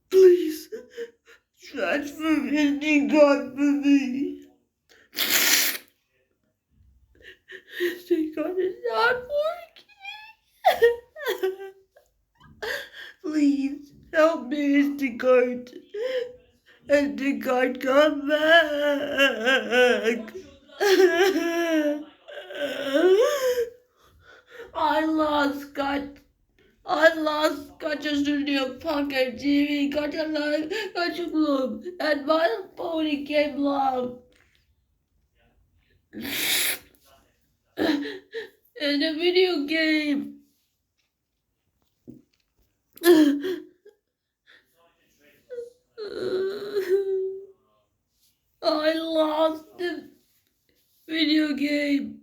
Please, transfer SD card for me. SD card is not working. Please, help me, SD card. SD card, come back. I lost Gacha Studio Pocket TV, Gacha Live, Gacha Globe, and My Pony Gameloft. And a video game. I lost the video game.